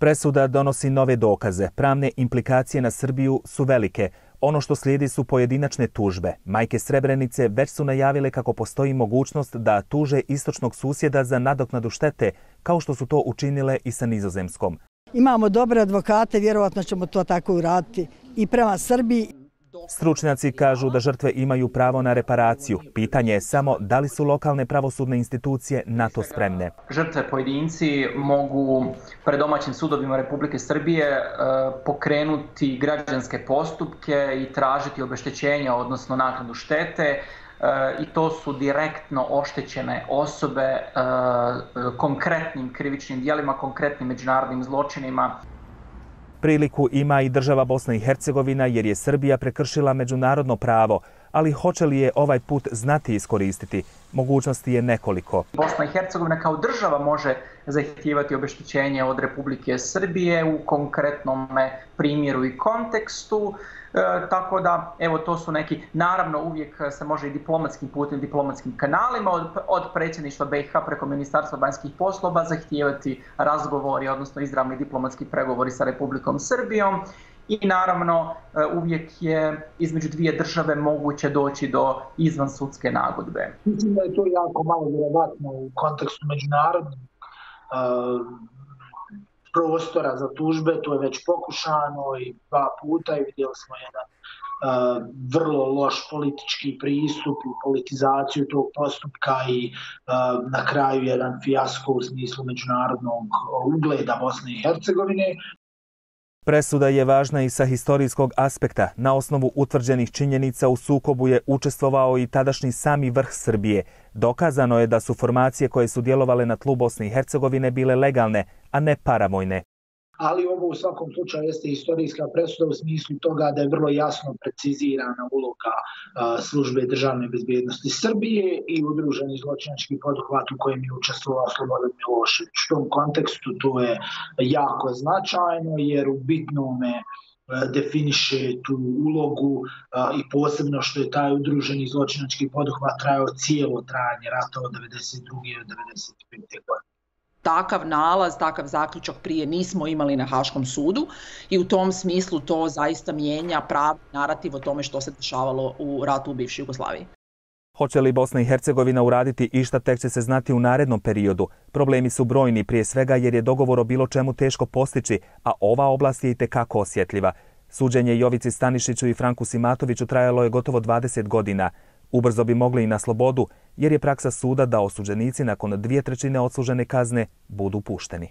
Presuda donosi nove dokaze. Pravne implikacije na Srbiju su velike. Ono što slijedi su pojedinačne tužbe. Majke Srebrenice već su najavile kako postoji mogućnost da tuže istočnog susjeda za nadoknadu štete, kao što su to učinile i sa Nizozemskom. Imamo dobre advokate, vjerovatno ćemo to tako uraditi i prema Srbiji. Stručnjaci kažu da žrtve imaju pravo na reparaciju. Pitanje je samo da li su lokalne pravosudne institucije na to spremne. Žrtve pojedinci mogu pred domaćim sudovima Republike Srbije pokrenuti građanske postupke i tražiti obeštećenja, odnosno naknadu štete. I to su direktno oštećene osobe konkretnim krivičnim djelima, konkretnim međunarodnim zločinima. Priliku ima i država Bosna i Hercegovina jer je Srbija prekršila međunarodno pravo, ali hoće li je ovaj put znati iskoristiti? Mogućnosti je nekoliko. Bosna i Hercegovina kao država može zahtijevati obeštećenje od Republike Srbije u konkretnom primjeru i kontekstu. Tako da, evo, to su neki, naravno uvijek se može i diplomatskim putem, diplomatskim kanalima od predsjedništva BiH preko Ministarstva vanjskih poslova zahtijevati razgovori, odnosno izravni diplomatski pregovori sa Republikom Srbijom. I naravno uvijek je između dvije države moguće doći do izvansudske nagodbe. Mislim da je to jako malo vjerovatno u kontekstu međunarodnog prostora za tužbe, to je već pokušano i 2 puta i vidjeli smo jedan vrlo loš politički pristup i politizaciju tog postupka i na kraju jedan fijasko u smislu međunarodnog ugleda Bosne i Hercegovine. Presuda je važna i sa historijskog aspekta. Na osnovu utvrđenih činjenica u sukobu je učestvovao i tadašnji sami vrh Srbije. Dokazano je da su formacije koje su djelovale na tlu Bosne i Hercegovine bile legalne, a ne paravojne. Ali ovo u svakom slučaju jeste historijska presuda u smislu toga da je vrlo jasno precizirana uloga službe državne bezbjednosti Srbije i udruženi zločinački poduhvat u kojem je učestvovao Slobodan Milošević. U tom kontekstu to je jako značajno jer u bitnome definiše tu ulogu i posebno što je taj udruženi zločinački poduhvat trajao cijelo trajanje rata od 1992. do 1995. godine. Takav nalaz, takav zaključak prije nismo imali na Haškom sudu i u tom smislu to zaista mijenja pravi narativ o tome što se dešavalo u ratu u bivšoj Jugoslaviji. Hoće li Bosna i Hercegovina uraditi išta, tek će se znati u narednom periodu. Problemi su brojni, prije svega jer je dogovor o bilo čemu teško postići, a ova oblast je itekako osjetljiva. Suđenje Jovici Stanišiću i Franku Simatoviću trajalo je gotovo 20 godina. Ubrzo bi mogli i na slobodu, jer je praksa suda da osuđenici nakon 2/3 odslužene kazne budu pušteni.